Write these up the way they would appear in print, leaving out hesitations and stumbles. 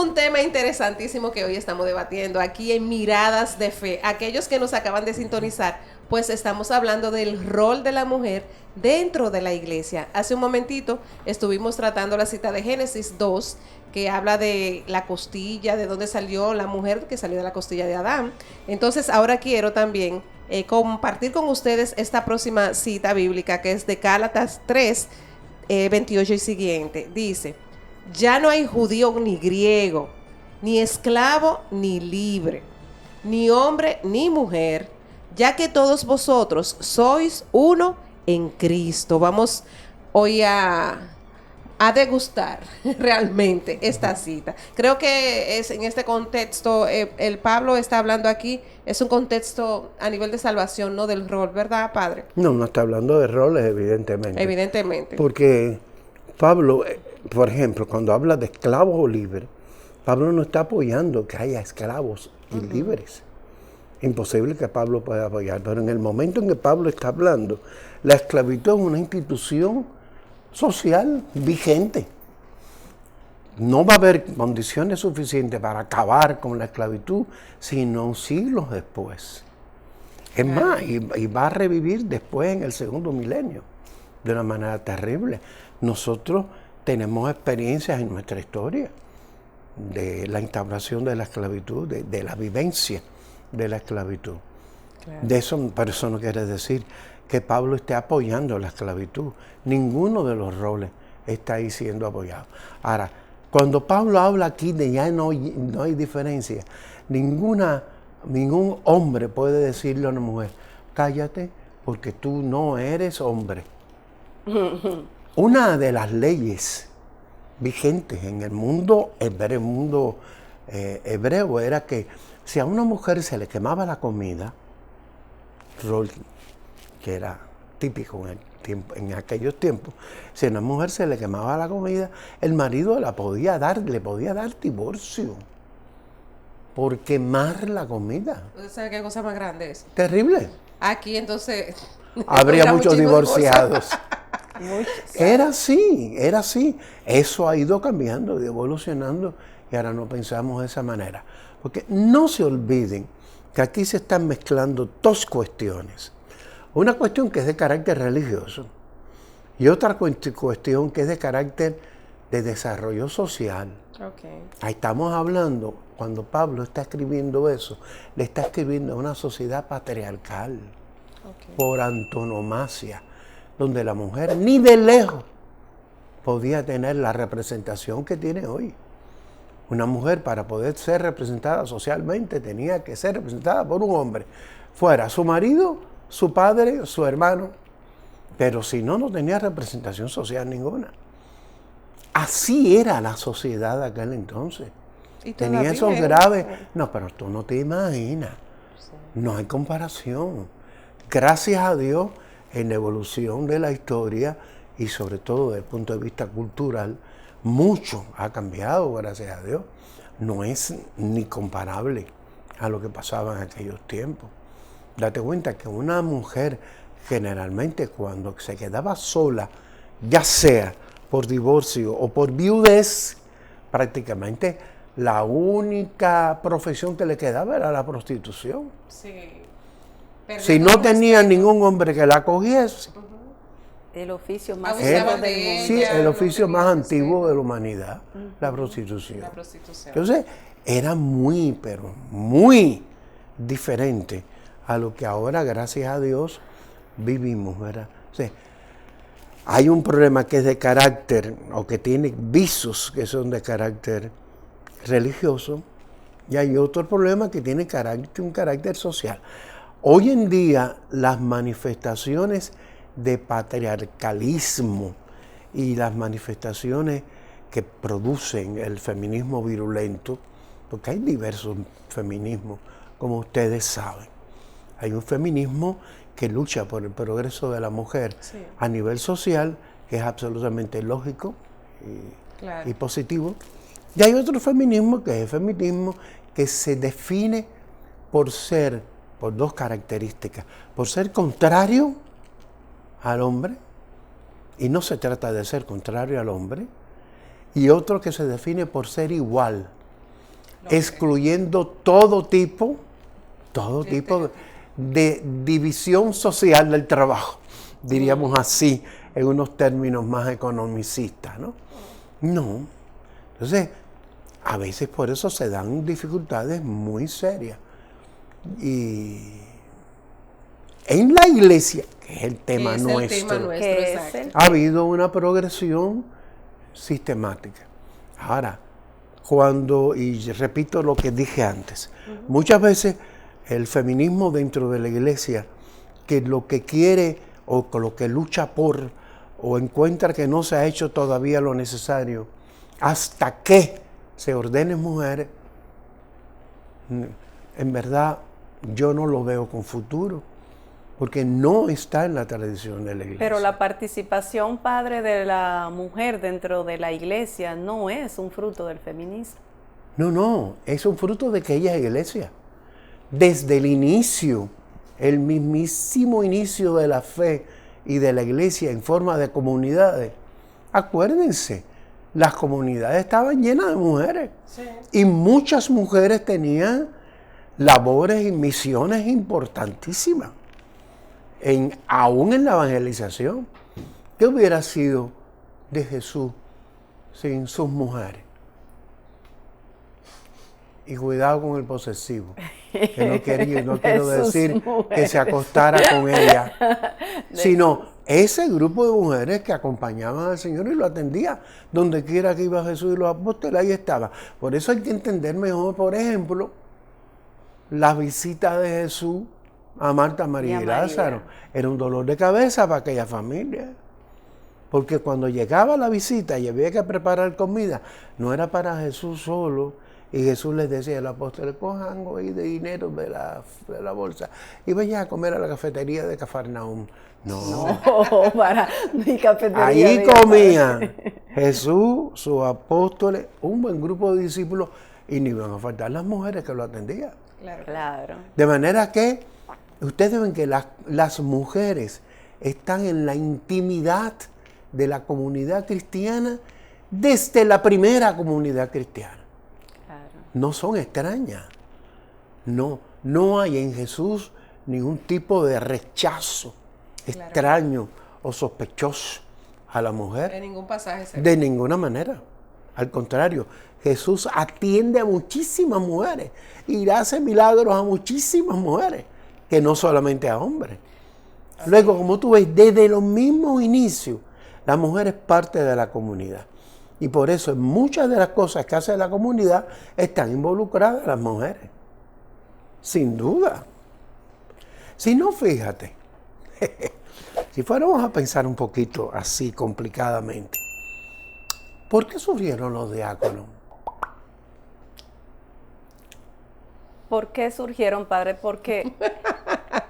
un tema interesantísimo que hoy estamos debatiendo aquí en Miradas de Fe. Aquellos que nos acaban de sintonizar, pues estamos hablando del rol de la mujer dentro de la iglesia. Hace un momentito estuvimos tratando la cita de Génesis 2, que habla de la costilla, de dónde salió la mujer que salió de la costilla de Adán. Entonces ahora quiero también compartir con ustedes esta próxima cita bíblica, que es de Gálatas 3, 28 y siguiente. Dice: ya no hay judío ni griego, ni esclavo ni libre, ni hombre ni mujer, ya que todos vosotros sois uno en Cristo. Vamos hoy a degustar realmente esta cita. Creo que es en este contexto, el Pablo está hablando aquí, es un contexto a nivel de salvación, no del rol, ¿verdad, padre? No está hablando de roles, evidentemente. Evidentemente. Porque Pablo, por ejemplo, cuando habla de esclavos o libres, Pablo no está apoyando que haya esclavos y libres. Imposible que Pablo pueda apoyar, pero en el momento en que Pablo está hablando, la esclavitud es una institución social vigente. No va a haber condiciones suficientes para acabar con la esclavitud, sino siglos después. Es más, y va a revivir después en el segundo milenio, de una manera terrible. Nosotros tenemos experiencias en nuestra historia de la instauración de la esclavitud, de la vivencia de la esclavitud. Claro. De eso, pero eso no quiere decir que Pablo esté apoyando la esclavitud. Ninguno de los roles está ahí siendo apoyado. Ahora, cuando Pablo habla aquí de ya no hay diferencia, ningún hombre puede decirle a una mujer: cállate porque tú no eres hombre. Una de las leyes vigentes en el mundo hebreo era que si a una mujer se le quemaba la comida, rol que era típico en aquellos tiempos, si a una mujer se le quemaba la comida, el marido le podía dar divorcio por quemar la comida. ¿Usted sabe qué cosa más grande es? Terrible. Aquí entonces habría muchos divorciados. Era así. Eso ha ido cambiando y evolucionando y ahora no pensamos de esa manera. Porque no se olviden que aquí se están mezclando dos cuestiones. Una cuestión que es de carácter religioso y otra cuestión que es de carácter de desarrollo social. Okay. Ahí estamos hablando, cuando Pablo está escribiendo eso, le está escribiendo a una sociedad patriarcal, por antonomasia, donde la mujer ni de lejos podía tener la representación que tiene hoy. Una mujer, para poder ser representada socialmente, tenía que ser representada por un hombre, fuera su marido, su padre, su hermano, pero si no, no tenía representación social ninguna. Así era la sociedad de aquel entonces. Tenía esos graves... No, pero tú no te imaginas. No hay comparación. Gracias a Dios, en la evolución de la historia y sobre todo desde el punto de vista cultural, mucho ha cambiado, gracias a Dios. No es ni comparable a lo que pasaba en aquellos tiempos. Date cuenta que una mujer generalmente cuando se quedaba sola, ya sea por divorcio o por viudez, prácticamente la única profesión que le quedaba era la prostitución. Sí. Si no tenía ningún hombre que la cogiese. El oficio más antiguo del mundo. Sí, el oficio más antiguo de la humanidad, la prostitución. Entonces, era muy, pero muy diferente a lo que ahora, gracias a Dios, vivimos, ¿verdad? O sea, hay un problema que es de carácter, o que tiene visos que son de carácter religioso, y hay otro problema que tiene un carácter social. Hoy en día, las manifestaciones de patriarcalismo y las manifestaciones que producen el feminismo virulento, porque hay diversos feminismos, como ustedes saben. Hay un feminismo que lucha por el progreso de la mujer a nivel social, que es absolutamente lógico y positivo. Y hay otro feminismo, que es el feminismo que se define por dos características, por ser contrario al hombre, y no se trata de ser contrario al hombre, y otro que se define por ser igual excluyendo todo tipo de división social del trabajo, diríamos así, en unos términos más economicistas, ¿no? No. Entonces, a veces por eso se dan dificultades muy serias. Y en la iglesia, que es el tema nuestro, ha habido una progresión sistemática. Ahora, y repito lo que dije antes, muchas veces el feminismo dentro de la iglesia, que lo que quiere o lo que lucha por, o encuentra que no se ha hecho todavía lo necesario, hasta que se ordenen mujeres, en verdad yo no lo veo con futuro, porque no está en la tradición de la iglesia. Pero la participación, padre, de la mujer dentro de la iglesia no es un fruto del feminismo. No, es un fruto de que ella es iglesia. Desde el inicio, el mismísimo inicio de la fe y de la iglesia en forma de comunidades. Acuérdense, las comunidades estaban llenas de mujeres. Sí. Y muchas mujeres tenían labores y misiones importantísimas. Aún en la evangelización. ¿Qué hubiera sido de Jesús sin sus mujeres? Y cuidado con el posesivo, que no quiero decir que se acostara con ella, sino ese grupo de mujeres que acompañaban al Señor y lo atendían. Donde quiera que iba Jesús y los apóstoles, ahí estaba. Por eso hay que entender mejor, por ejemplo, la visita de Jesús a Marta, María y Lázaro. Era un dolor de cabeza para aquella familia. Porque cuando llegaba la visita y había que preparar comida, no era para Jesús solo. Y Jesús les decía a los apóstoles, cojan hoy de dinero de la bolsa y vayan a comer a la cafetería de Cafarnaúm. No, para mi cafetería. Ahí comían Jesús, sus apóstoles, un buen grupo de discípulos, y ni iban a faltar las mujeres que lo atendían. Claro. De manera que ustedes ven que las mujeres están en la intimidad de la comunidad cristiana desde la primera comunidad cristiana. No son extrañas. No hay en Jesús ningún tipo de rechazo extraño o sospechoso a la mujer. En ningún pasaje. De ninguna manera. Al contrario, Jesús atiende a muchísimas mujeres y hace milagros a muchísimas mujeres, que no solamente a hombres. Así. Luego, como tú ves, desde los mismos inicios, la mujer es parte de la comunidad. Y por eso en muchas de las cosas que hace la comunidad están involucradas las mujeres. Sin duda. Si no, fíjate, si fuéramos a pensar un poquito así complicadamente, ¿por qué surgieron los diáconos? ¿Por qué surgieron, padre? Porque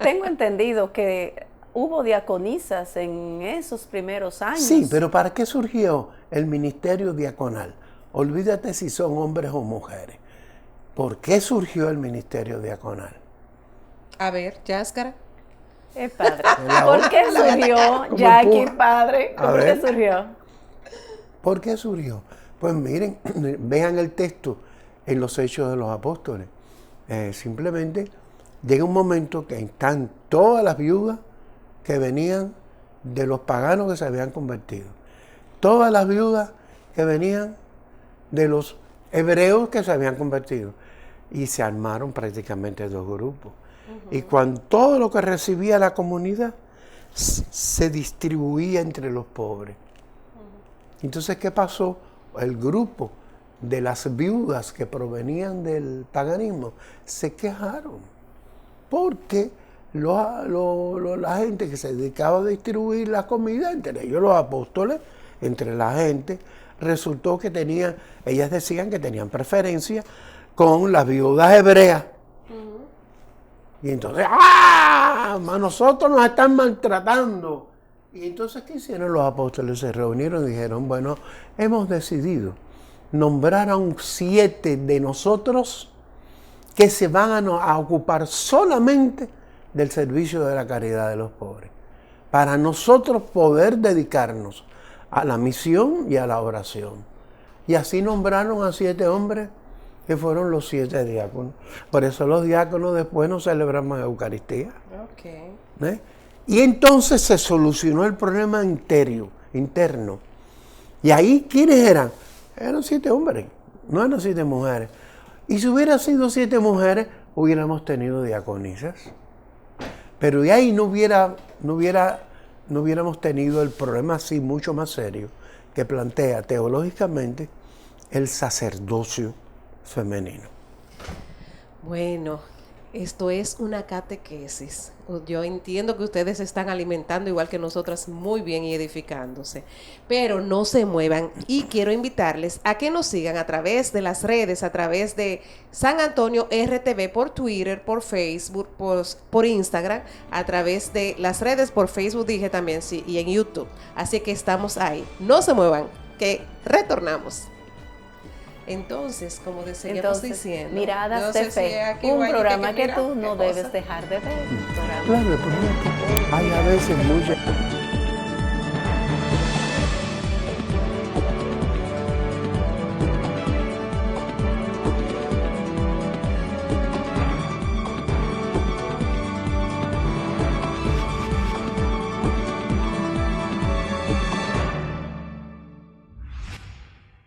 tengo entendido que hubo diaconisas en esos primeros años. Sí, pero ¿para qué surgió el ministerio diaconal? Olvídate si son hombres o mujeres. ¿Por qué surgió el ministerio diaconal? A ver, Yáscara. Padre, ¿por qué surgió, Jackie, padre? ¿Por qué surgió? ¿Por qué surgió? Pues miren, vean el texto en los Hechos de los Apóstoles. Simplemente llega un momento que están todas las viudas que venían de los paganos que se habían convertido. Todas las viudas que venían de los hebreos que se habían convertido. Y se armaron prácticamente dos grupos. Y cuando todo lo que recibía la comunidad se distribuía entre los pobres. Entonces, ¿qué pasó? El grupo de las viudas que provenían del paganismo se quejaron. Porque la gente que se dedicaba a distribuir la comida, entre ellos los apóstoles, entre la gente, resultó que ellas decían que tenían preferencia con las viudas hebreas. Y entonces, a nosotros nos están maltratando. Y entonces, ¿qué hicieron los apóstoles? Se reunieron y dijeron, bueno, hemos decidido nombrar a 7 de nosotros que se van a ocupar solamente del servicio de la caridad de los pobres, para nosotros poder dedicarnos a la misión y a la oración. Y así nombraron a 7 hombres que fueron los 7 diáconos. Por eso los diáconos después no celebramos Eucaristía. Okay. Y entonces se solucionó el problema interno. Y ahí, ¿quiénes eran? Eran 7 hombres, no eran 7 mujeres. Y si hubiera sido 7 mujeres, hubiéramos tenido diaconisas. Pero de ahí no hubiéramos tenido el problema así mucho más serio que plantea teológicamente el sacerdocio femenino. Bueno, esto es una catequesis. Yo entiendo que ustedes se están alimentando igual que nosotras muy bien y edificándose, pero no se muevan y quiero invitarles a que nos sigan a través de las redes, a través de San Antonio RTV por Twitter, por Facebook, por Instagram, a través de las redes por Facebook dije también, sí, y en YouTube. Así que estamos ahí. No se muevan, que retornamos. Entonces, como seguíamos diciendo, Miradas de Fe, un programa que tú no debes dejar de ver. Claro, hay a veces muchas...